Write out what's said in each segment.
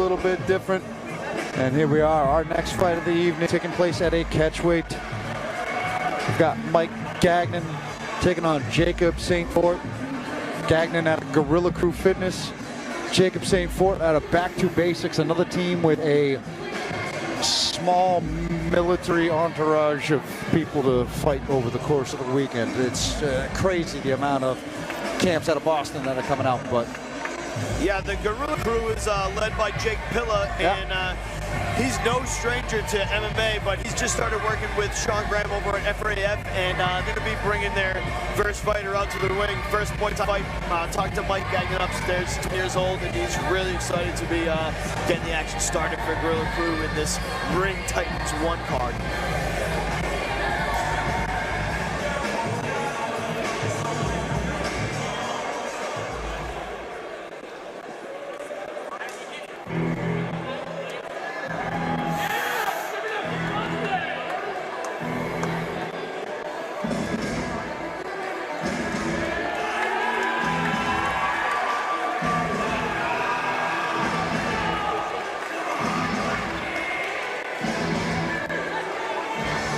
little bit different. And here we are, our next fight of the evening, taking place at a catchweight. We've got Mike Gagnon taking on Jacob St. Fort. Gagnon out of Gorilla Crew Fitness. Jacob St. Fort out of Back to Basics, another team with a small military entourage of people to fight over the course of the weekend. It's crazy the amount of camps out of Boston that are coming out. But yeah, the Gorilla Crew is led by Jake Pilla, and he's no stranger to MMA, but he's just started working with Sean Graham over at FRAF, and they're going to be bringing their first fighter out to the ring. First point to fight. Talked to Mike Gagnon upstairs, 2 years old, and he's really excited to be getting the action started for Gorilla Crew in this Ring Titans 1 card.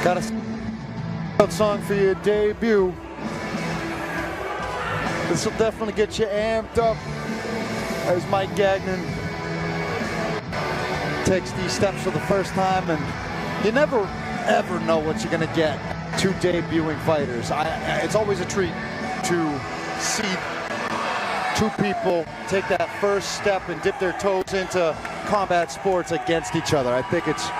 got a song for your debut. This will definitely get you amped up as Mike Gagnon takes these steps for the first time, and you never ever know what you're gonna get. Two debuting fighters. It's always a treat to see two people take that first step and dip their toes into combat sports against each other. I think it's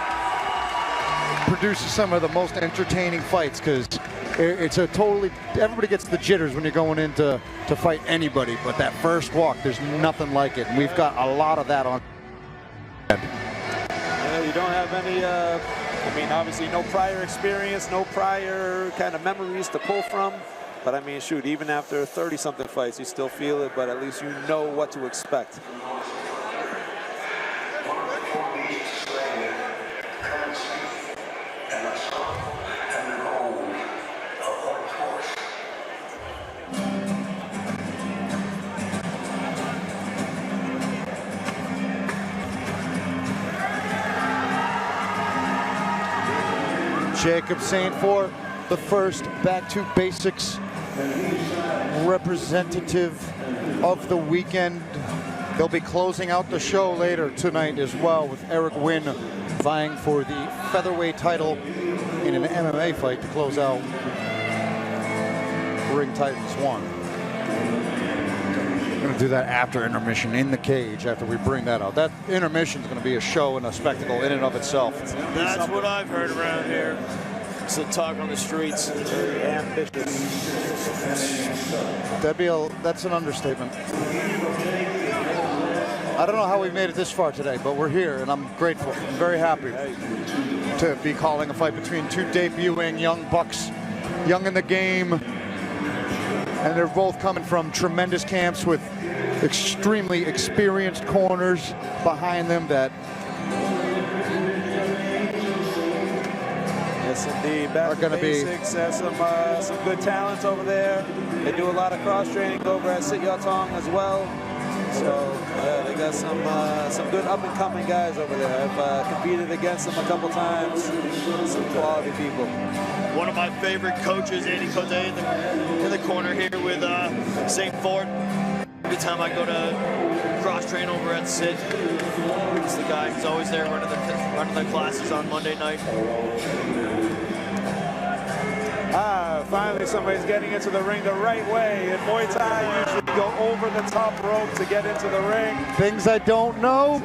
produces some of the most entertaining fights, because it's a totally, everybody gets the jitters when you're going in to fight anybody, but that first walk, there's nothing like it, and we've got a lot of that on. Yeah, you don't have any, I mean, obviously no prior experience, no prior kind of memories to pull from, but I mean, shoot, even after 30-something fights, you still feel it, but at least you know what to expect. Jacob St. Fort, the first Back to Basics representative of the weekend. They'll be closing out the show later tonight as well, with Eric Wynn vying for the featherweight title in an MMA fight to close out Ring Titans 1. We're going to do that after intermission in the cage, after we bring that out. That intermission is going to be a show and a spectacle in and of itself. That's what I've heard around here. It's the talk on the streets. Very ambitious. That's an understatement. I don't know how we made it this far today, but we're here, and I'm grateful. I'm very happy to be calling a fight between two debuting young bucks, young in the game. And they're both coming from tremendous camps with extremely experienced corners behind them that... Yes, indeed. Back to Basics has some good talents over there. They do a lot of cross-training over at Sit Yatong as well. So they got some good up-and-coming guys over there. I've competed against them a couple times. Some quality people. One of my favorite coaches, Andy Cote, in the corner here with St. Fort. Every time I go to cross-train over at Sit, he's the guy who's always there running their classes on Monday night. Finally somebody's getting into the ring the right way. In Muay Thai, usually go over the top rope to get into the ring. Things I don't know.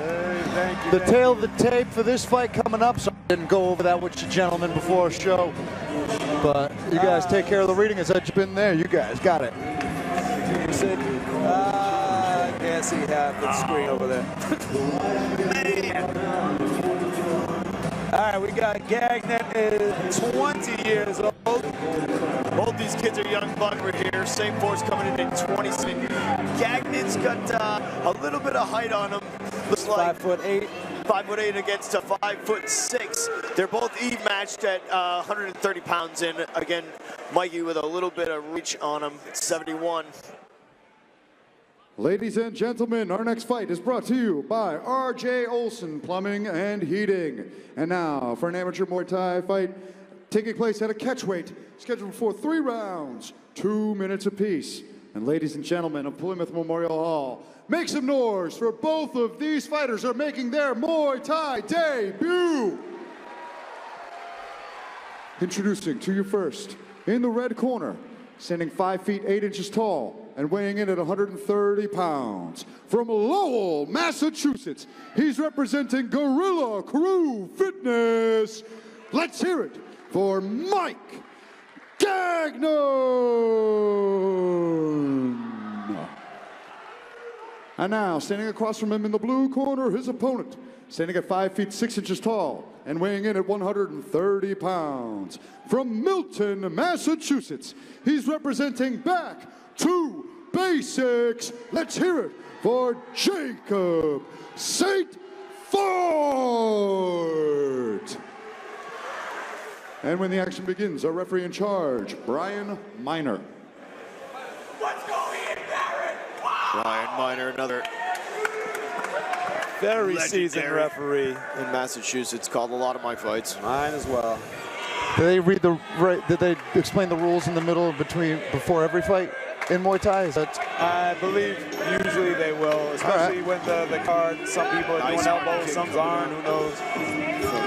Thank you. The tail of the tape for this fight coming up, so I didn't go over that with you gentlemen before a show. But you guys take care of the reading as I've been there. You guys got it. You said, I can't see half the screen over there. All right, we got Gagnon is 20 years old. Both these kids are young bucks. We're here. St. Fort's coming in at 27. Gagnon's got a little bit of height on him. Looks like 5'8". 5'8" against a 5'6". They're both even matched at 130 pounds. And again, Mikey with a little bit of reach on him, 71. Ladies and gentlemen, our next fight is brought to you by R.J. Olson Plumbing and Heating. And now for an amateur Muay Thai fight taking place at a catchweight, scheduled for 3 rounds, 2 minutes apiece. And ladies and gentlemen of Plymouth Memorial Hall, make some noise for both of these fighters are making their Muay Thai debut. Introducing to you first, in the red corner, standing 5 feet 8 inches tall and weighing in at 130 pounds. From Lowell, Massachusetts, he's representing Gorilla Crew Fitness. Let's hear it for Mike Gagnon. And now, standing across from him in the blue corner, his opponent, standing at 5 feet 6 inches tall and weighing in at 130 pounds. From Milton, Massachusetts, he's representing Back to Basics. Let's hear it for Jacob St. Fort. And when the action begins, our referee in charge, Brian Miner. What's going in, Barrett? Wow. Brian Miner, another Very legendary seasoned referee. in Massachusetts, called a lot of my fights. Mine as well. Did they explain the rules in the middle before every fight in Muay Thai? Is that? I believe usually they will, especially when the card, some people are doing elbows, some aren't, who knows.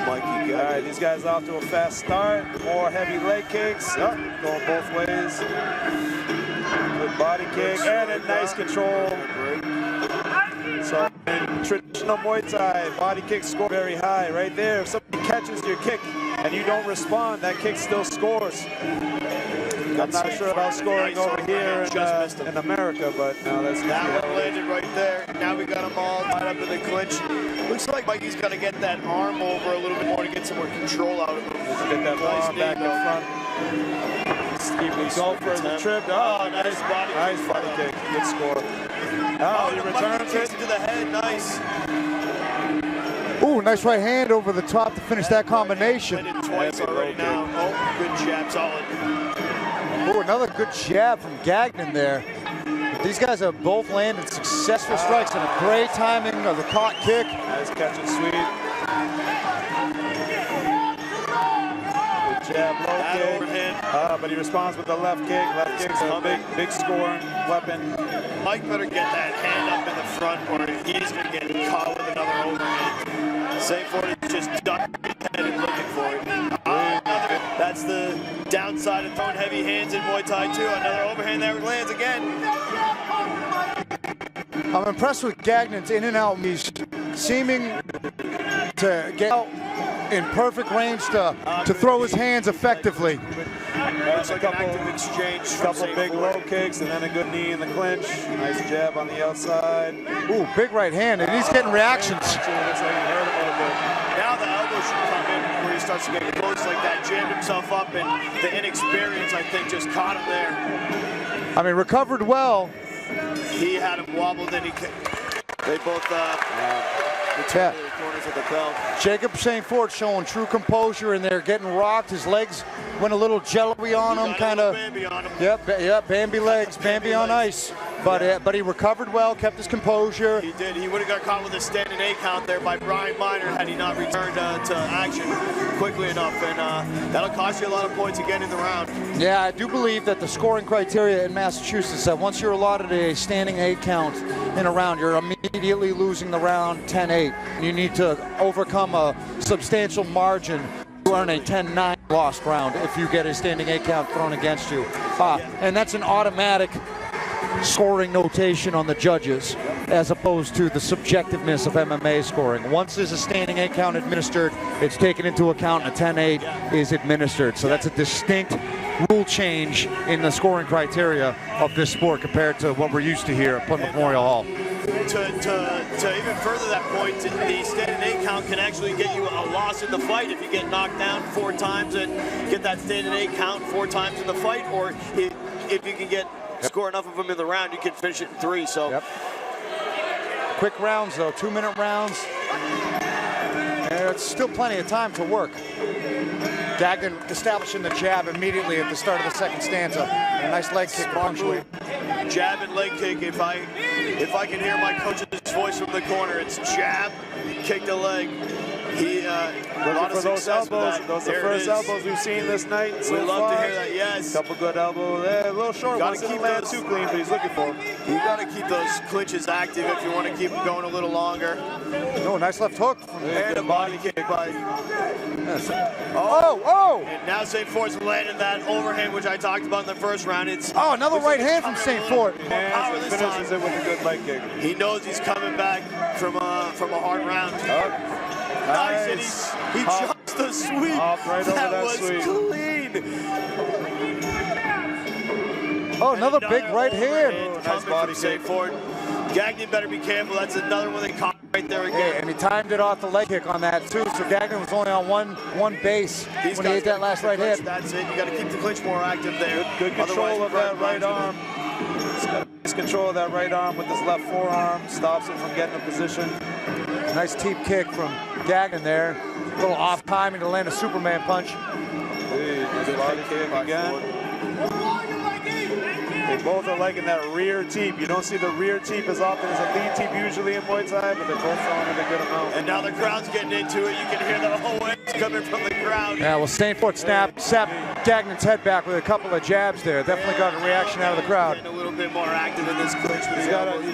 All right, these guys off to a fast start, more heavy leg kicks, going both ways. Good body kick and a nice control. So in traditional Muay Thai, body kicks score very high right there. If somebody catches your kick and you don't respond, that kick still scores. I'm not sure about scoring over here in America, but no, that's that one landed right there. Now we got them all tied up in the clinch. Looks like Mikey's got to get that arm over a little bit more to get some more control out of him. Get that arm back in front. Keep go for the trip. Oh, nice body kick. Good score. Oh, he returns it to the head. Nice. Ooh, nice right hand over the top to finish that combination. Twice already now. Oh, good jab, solid. Ooh, another good jab from Gagnon there. These guys have both landed successful strikes and a great timing of the caught kick. Nice catch and sweep. Good jab, low kick. But he responds with the left kick. Left kick's a big scoring weapon. Mike better get that hand up in the front or he's going to get caught with another overhand. St. Fort is just ducking his head and looking for it. That's the downside of throwing heavy hands in Muay Thai too. Another overhand there lands again. I'm impressed with Gagnon's in and out. He's seeming to get out in perfect range to throw his hands effectively. That's a couple big low kicks and then a good knee in the clinch. Nice jab on the outside. Ooh, big right hand, and he's getting reactions. Now the elbow should come in where he starts to get close like that, jammed himself up, and the inexperience, I think, just caught him there. I mean, recovered well. He had him wobbled, and they both returned to the corners of the belt. Jacob St. Fort showing true composure, and they're getting rocked. His legs went a little jello-y on him, kind of. Yep, Bambi legs, Bambi on ice. But he recovered well, kept his composure. He did. He would have got caught with a standing 8 count there by Brian Miner had he not returned to action quickly enough, and that'll cost you a lot of points again in the round. Yeah, I do believe that the scoring criteria in Massachusetts, that once you're allotted a standing 8 count in a round, you're immediately losing the round 10-8. You need to overcome a substantial margin to earn a 10-9 lost round if you get a standing 8 count thrown against you. And that's an automatic scoring notation on the judges, as opposed to the subjectiveness of MMA scoring. Once there's a standing 8 count administered, it's taken into account and a 10-8 is administered. So that's a distinct rule change in the scoring criteria of this sport compared to what we're used to here at Plymouth Memorial Hall. To even further that point, the standing 8 count can actually get you a loss in the fight if you get knocked down 4 times and get that standing 8 count 4 times in the fight, or if you can score enough of them in the round, you can finish it in 3. So quick rounds though, 2-minute rounds. And it's still plenty of time to work. Gagnon establishing the jab immediately at the start of the second stanza. A nice leg kick punctuate. Jab and leg kick. If I can hear my coach's voice from the corner, it's jab, kick the leg. He a lot of success with that. Those are the first elbows we've seen this night. We love to hear that. Yes. Couple good elbows there. A little short. Gotta Wasn't keep land those too clean, but he's looking for them. You got to keep those clinches active if you want to keep them going a little longer. Oh, nice left hook. And a body kick by. Oh! And now St. Fort's landing that overhand, which I talked about in the first round. It's Another right hand from St. Fort. Power this time. Finishes it with a good leg kick. He knows he's coming back from a hard round. Nice, and he drops the sweep. Right over that was sweep. clean. Oh, another big right hand. Nice body St. Fort. Gagnon better be careful. That's another one they caught right there again. Yeah, and he timed it off the leg kick on that too. So Gagnon was only on one base when he hit that last right hand. That's it. You got to keep the clinch more active there. Good control of that right arm. He's got nice control of that right arm with his left forearm. Stops him from getting a position. Nice teep kick from Gagnon there. A little off timing to land a Superman punch. Good body kick again. They both are liking that rear teep. You don't see the rear teep as often as a lead teep usually in Muay Thai, but they're both throwing it a good amount. And now the crowd's getting into it. You can hear the whole way coming from the crowd. Yeah, well, St. Fort snapped Gagnon's head back with a couple of jabs there. Definitely got a reaction out of the crowd. Getting a little bit more active in this clinch. He's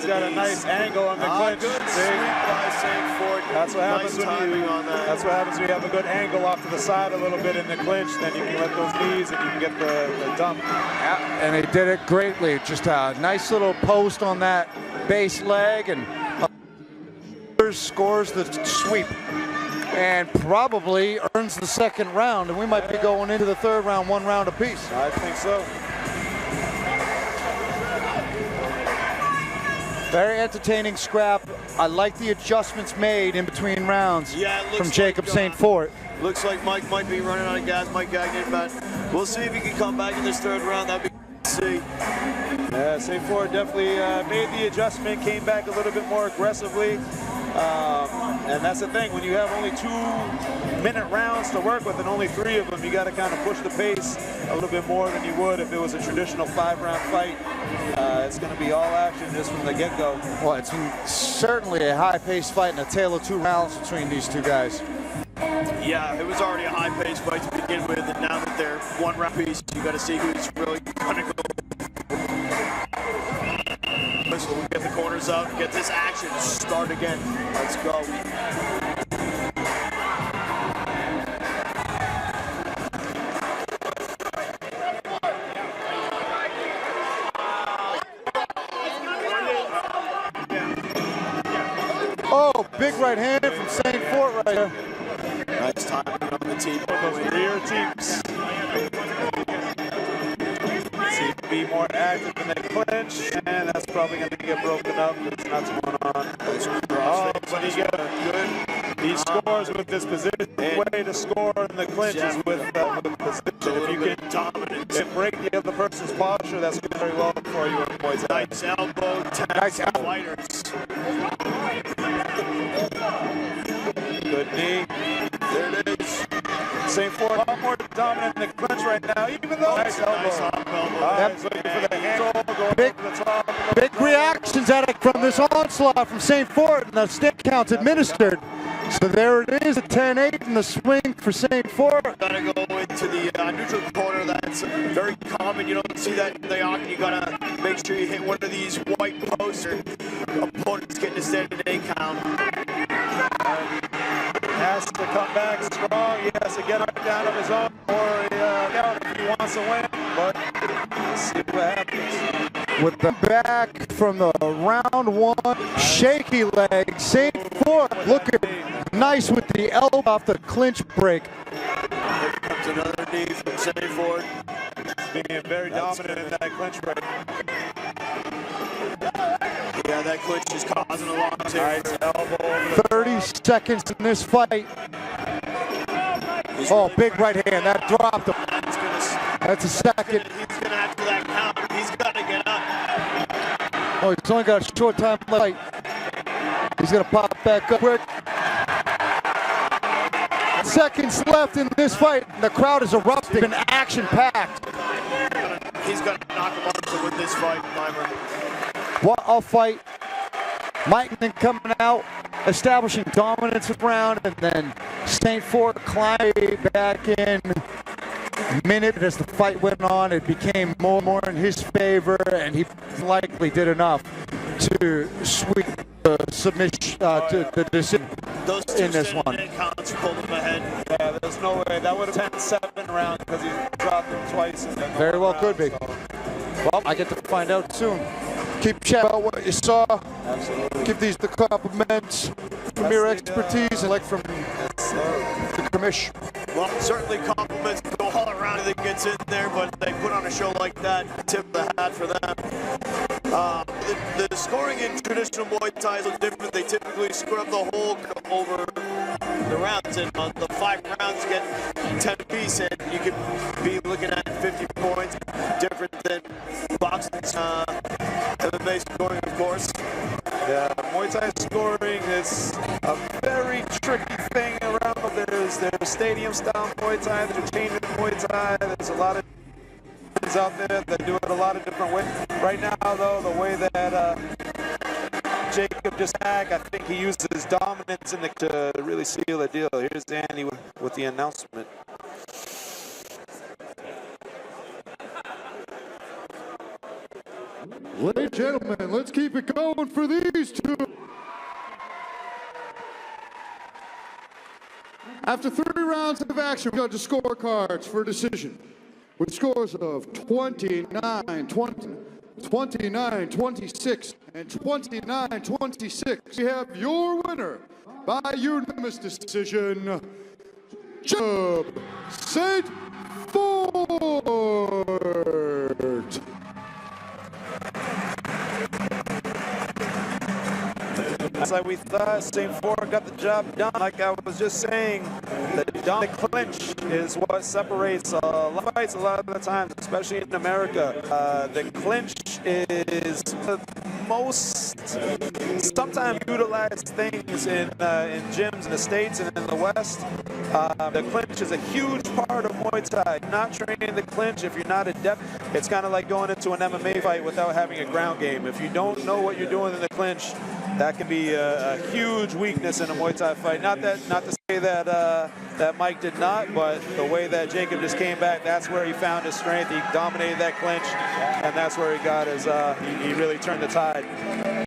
got a nice angle on the clinch. Good sweep by St. Fort. That's what happens nice when you. That's what happens when you have a good angle off to the side a little bit in the clinch. Then you can let those knees and you can get the dump. Yeah, and he did it greatly. Just a nice little post on that base leg, and scores the sweep and probably earns the second round. And we might be going into the third round, 1 round apiece. I think so. Very entertaining scrap. I like the adjustments made in between rounds from Jacob St. Fort. Looks like Mike might be running out of gas, Mike Gagnon, but we'll see if he can come back in this third round. That'd be good to see. Yeah, St. Fort definitely made the adjustment, came back a little bit more aggressively. And that's the thing, when you have only 2-minute rounds to work with and only 3 of them, you got to kind of push the pace a little bit more than you would if it was a traditional 5-round fight. It's going to be all action just from the get-go. Well, it's certainly a high-paced fight and a tale of 2 rounds between these two guys. Yeah, it was already a high-paced fight to begin with, and now that they're 1 round piece, you got to see who's really going to go. So we'll get the corners up, get this action start again. Let's go. Oh, big right hand from St. Fort right there. Nice timing on the teep. Those rear teeps. See, be more active in the clinch, and that's probably going to get broken up. There's nothing going on. Oh, but he scores with this position. The way to score in the clinch is with position. If you can break the other person's posture, that's going very well for you in Muay Thai. Nice elbow, Nice elbow. fighters. Good knee. There it is. St. Fort a lot more dominant in the clinch right now, even though Nice elbow. he's looking for the handle, going Big- over the top. Big reactions from this onslaught from St. Fort, and the stick count's administered. So there it is, a 10-8 in the swing for St. Fort. Gotta go into the neutral corner. That's very common. You don't see that in the octagon. You gotta make sure you hit one of these white posts, or opponent's getting a standard 8 count. Has to come back strong. He has to get up down of his own or out if he wants to win. But let's see what happens. With the back from the round 1, shaky leg. St. Fort looking nice with the elbow off the clinch break. Here comes another knee from St. Fort. Being very dominant in that clinch break. Yeah, that clinch is causing a lot of tear. Nice elbow over the 30 seconds in this fight. Oh, big right hand. That dropped him. That's a second. He's gonna have to that count. He's gotta get up. Oh, he's only got a short time left. He's gonna pop back up quick. Seconds left in this fight. The crowd is erupting. Been action-packed. He's gonna knock him on the to win this fight, Heimer. What a fight. Mike then coming out, establishing dominance of the round, and then St. Fort climbing back in. Minute as the fight went on, it became more and more in his favor, and he likely did enough to sweep the submission to the decision Those two in this one. counts pulled him ahead. Yeah, there's no way. That would have been 7 rounds because he dropped him twice. Very well could be. Well, I get to find out soon. Keep chatting about what you saw. Absolutely. Give these the compliments from your expertise and like from the commish. Well, certainly compliments go all around if it gets in there, but they put on a show like that, tip of the hat for them. The scoring in traditional Muay Thai is a little different. They typically score up the whole over the rounds, and the 5 rounds get 10 apiece, and you could be looking at 50 points, different than boxing, MMA scoring, of course. Yeah, Muay Thai scoring is a very tricky thing around. There's stadium-style Muay Thai, there's entertainment Muay Thai, there's a lot of things out there that do it a lot of different ways. Right now, though, the way that Jacob just back, I think he used his dominance in to really seal the deal. Here's Andy with the announcement. Ladies and gentlemen, let's keep it going for these two. After 3 rounds of action, we got the scorecards for decision. With scores of 29-20, 29-26, and 29-26, we have your winner by unanimous decision, Jacob St. Fort. Like we thought, St. Fort got the job done. Like I was just saying, the clinch is what separates a lot of fights a lot of the times, especially in America. The clinch is the most sometimes utilized things in gyms in the States and in the West. The clinch is a huge part of Muay Thai. Not training the clinch, if you're not adept, it's kind of like going into an MMA fight without having a ground game. If you don't know what you're doing in the clinch, that can be a huge weakness in a Muay Thai fight. Not to say that that Mike did not, but the way that Jacob just came back, that's where he found his strength. He dominated that clinch, and that's where he got his. He really turned the tide.